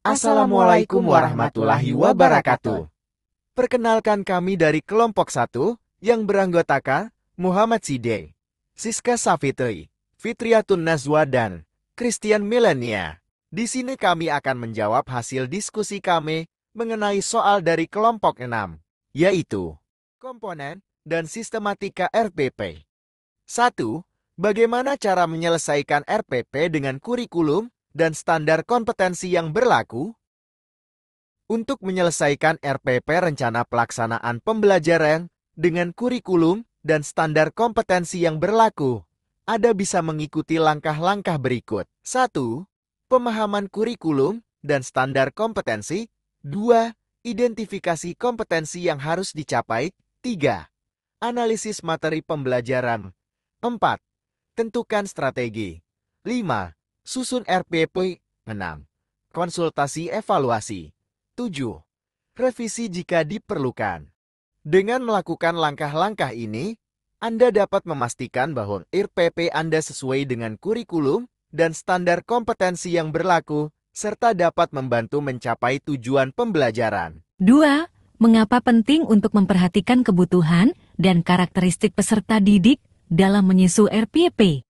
Assalamualaikum warahmatullahi wabarakatuh. Perkenalkan kami dari kelompok 1 yang beranggotakan Muhammad Side, Siska Safitri, Fitriatun Nazwa dan Christian Milenia. Di sini kami akan menjawab hasil diskusi kami mengenai soal dari kelompok 6, yaitu komponen dan sistematika RPP. 1. Bagaimana cara menyelesaikan RPP dengan kurikulum dan standar kompetensi yang berlaku? Untuk menyelesaikan RPP rencana pelaksanaan pembelajaran dengan kurikulum dan standar kompetensi yang berlaku, Anda bisa mengikuti langkah-langkah berikut. 1. Pemahaman kurikulum dan standar kompetensi. 2. Identifikasi kompetensi yang harus dicapai. 3. Analisis materi pembelajaran. 4. Tentukan strategi. 5. Susun RPP. 6. Konsultasi evaluasi. 7. Revisi jika diperlukan. Dengan melakukan langkah-langkah ini, Anda dapat memastikan bahwa RPP Anda sesuai dengan kurikulum dan standar kompetensi yang berlaku, serta dapat membantu mencapai tujuan pembelajaran. 2. Mengapa penting untuk memperhatikan kebutuhan dan karakteristik peserta didik dalam menyusun RPP?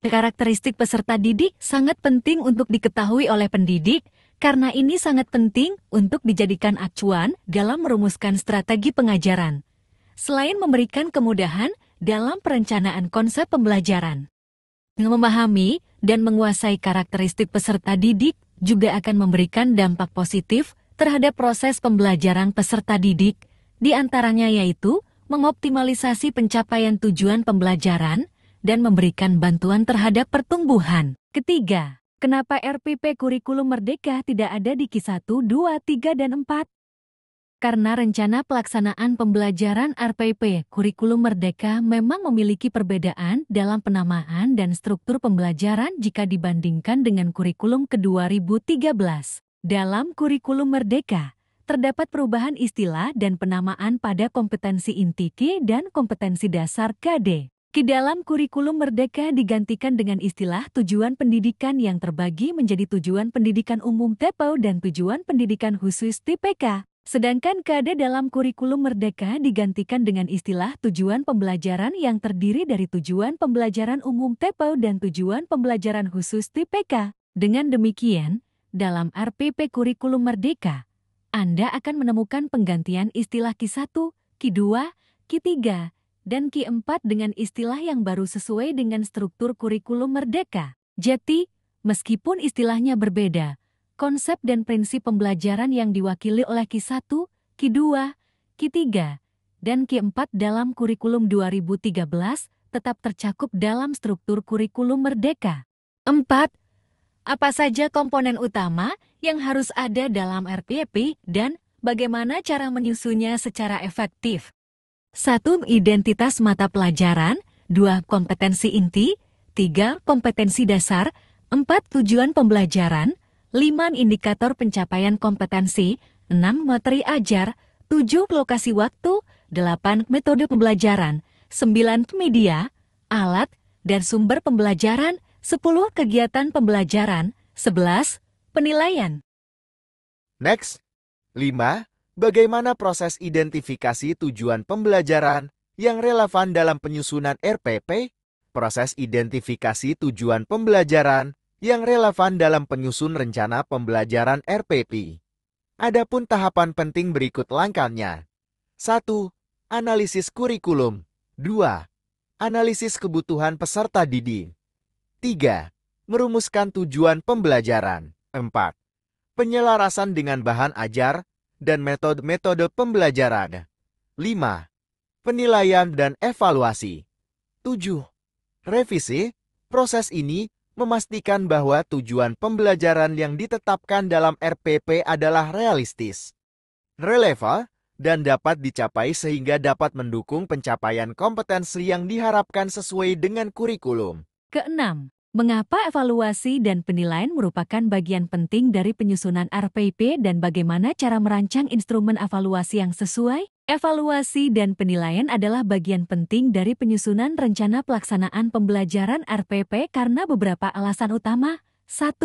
Karakteristik peserta didik sangat penting untuk diketahui oleh pendidik, karena ini sangat penting untuk dijadikan acuan dalam merumuskan strategi pengajaran. Selain memberikan kemudahan dalam perencanaan konsep pembelajaran, memahami dan menguasai karakteristik peserta didik juga akan memberikan dampak positif terhadap proses pembelajaran peserta didik, di antaranya yaitu mengoptimalisasi pencapaian tujuan pembelajaran dan memberikan bantuan terhadap pertumbuhan. Ketiga, kenapa RPP Kurikulum Merdeka tidak ada di Q1, 2, 3, dan 4? Karena rencana pelaksanaan pembelajaran RPP Kurikulum Merdeka memang memiliki perbedaan dalam penamaan dan struktur pembelajaran jika dibandingkan dengan kurikulum ke-2013. Dalam Kurikulum Merdeka, terdapat perubahan istilah dan penamaan pada kompetensi inti K dan kompetensi dasar KD. Di dalam Kurikulum Merdeka digantikan dengan istilah tujuan pendidikan yang terbagi menjadi tujuan pendidikan umum TPO dan tujuan pendidikan khusus TPK. Sedangkan KD dalam Kurikulum Merdeka digantikan dengan istilah tujuan pembelajaran yang terdiri dari tujuan pembelajaran umum TPO dan tujuan pembelajaran khusus TPK. Dengan demikian, dalam RPP Kurikulum Merdeka, Anda akan menemukan penggantian istilah Q1, Q2, Q3, dan Q4 dengan istilah yang baru sesuai dengan struktur kurikulum merdeka. Jadi, meskipun istilahnya berbeda, konsep dan prinsip pembelajaran yang diwakili oleh Q1, Q2, Q3, dan Q4 dalam kurikulum 2013 tetap tercakup dalam struktur kurikulum merdeka. 4. Apa saja komponen utama yang harus ada dalam RPP dan bagaimana cara menyusunnya secara efektif? 1. Identitas mata pelajaran. 2. Kompetensi inti. 3. Kompetensi dasar. 4. Tujuan pembelajaran. 5. Indikator pencapaian kompetensi. 6. Materi ajar. 7. Lokasi waktu. 8. Metode pembelajaran. 9. Media, alat, dan sumber pembelajaran. 10. Kegiatan pembelajaran. 11. Penilaian. Next. 5. Bagaimana proses identifikasi tujuan pembelajaran yang relevan dalam penyusunan RPP? Proses identifikasi tujuan pembelajaran yang relevan dalam penyusun rencana pembelajaran RPP. Adapun tahapan penting berikut langkahnya. 1. Analisis kurikulum. 2. Analisis kebutuhan peserta didik. 3. Merumuskan tujuan pembelajaran. 4. Penyelarasan dengan bahan ajar dan metode-metode pembelajaran. 5. Penilaian dan evaluasi. 7. Revisi. Proses ini memastikan bahwa tujuan pembelajaran yang ditetapkan dalam RPP adalah realistis, relevan, dan dapat dicapai sehingga dapat mendukung pencapaian kompetensi yang diharapkan sesuai dengan kurikulum. Keenam, mengapa evaluasi dan penilaian merupakan bagian penting dari penyusunan RPP dan bagaimana cara merancang instrumen evaluasi yang sesuai? Evaluasi dan penilaian adalah bagian penting dari penyusunan rencana pelaksanaan pembelajaran RPP karena beberapa alasan utama. 1.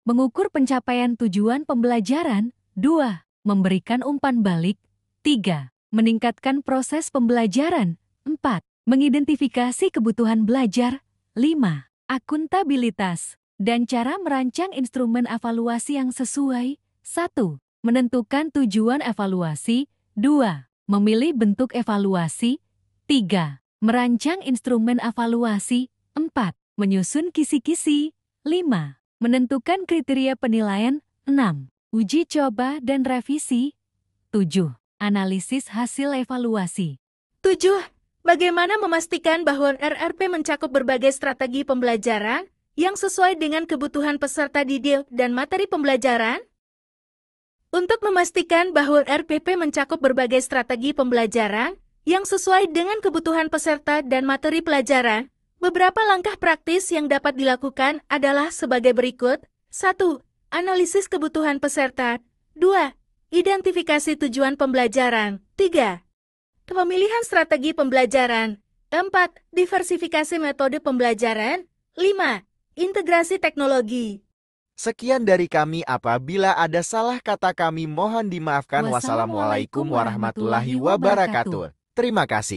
Mengukur pencapaian tujuan pembelajaran. 2. Memberikan umpan balik. 3. Meningkatkan proses pembelajaran. 4. Mengidentifikasi kebutuhan belajar. 5. Akuntabilitas dan cara merancang instrumen evaluasi yang sesuai. 1. Menentukan tujuan evaluasi. 2. Memilih bentuk evaluasi. 3. Merancang instrumen evaluasi. 4. Menyusun kisi-kisi. 5. Menentukan kriteria penilaian. 6. Uji coba dan revisi. 7. Analisis hasil evaluasi. 7. Bagaimana memastikan bahwa RRP mencakup berbagai strategi pembelajaran yang sesuai dengan kebutuhan peserta didik dan materi pembelajaran? Untuk memastikan bahwa RPP mencakup berbagai strategi pembelajaran yang sesuai dengan kebutuhan peserta dan materi pelajaran, beberapa langkah praktis yang dapat dilakukan adalah sebagai berikut. 1. Analisis kebutuhan peserta. 2. Identifikasi tujuan pembelajaran. 3. Pemilihan strategi pembelajaran. 4. Diversifikasi metode pembelajaran. 5. Integrasi teknologi. Sekian dari kami, apabila ada salah kata kami mohon dimaafkan. Wassalamualaikum warahmatullahi wabarakatuh. Terima kasih.